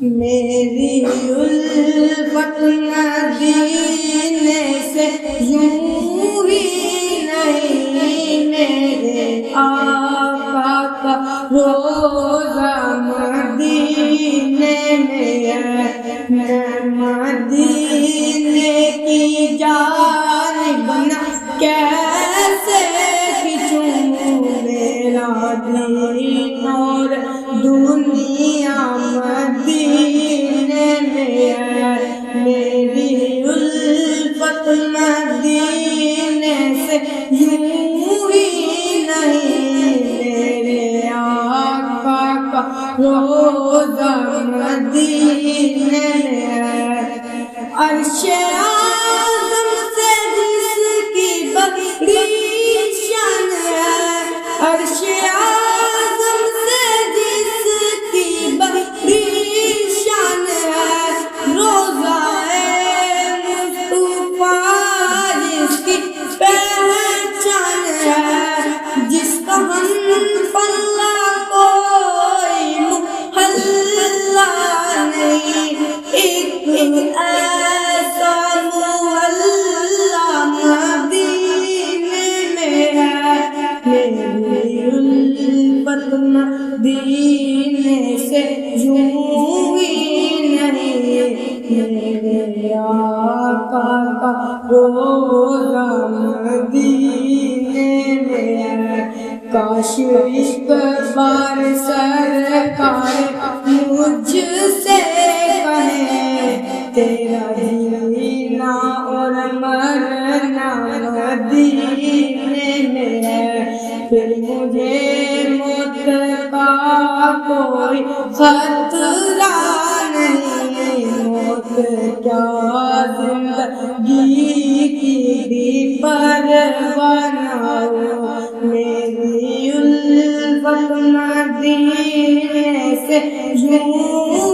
میری الفت مدینے سے یوں ہی نہیں، میرے آقا کا روزہ مدینے میں ہے، میں مدینے کی جانب نہ کیسے کھنچوں، میرا دین اور دنیا مدینے میں ہے، میری الفت مدینے سے یوں ہی نہیں، میرے آقا کا روزہ مدینے میں ہے۔ عرش اعظم سے جس کی بڑی شان ہے، عرش اعظم سے جس کی بڑی شان ہے، روضہ مصطفیٰ جس کی پہچان ہے، جس کا ہم پلہ کوئی محلہ نہیں، ایک ایسا محلہ مدینے میں ہے، میری الفت مدینے سے یوں ہی نہیں، میرے آقا کا روزہ مدینے میں ہے۔ کاش عشق بار سرکار مجھ سے کہے، تیرا جینا اور مرنا مدینے میں ہے، پھر مجھے موت کا کوئی خطرہ نہیں، موت کیا زندگی کی بھی پرواہ نہ ہو، میری الفت مدینے سے یوں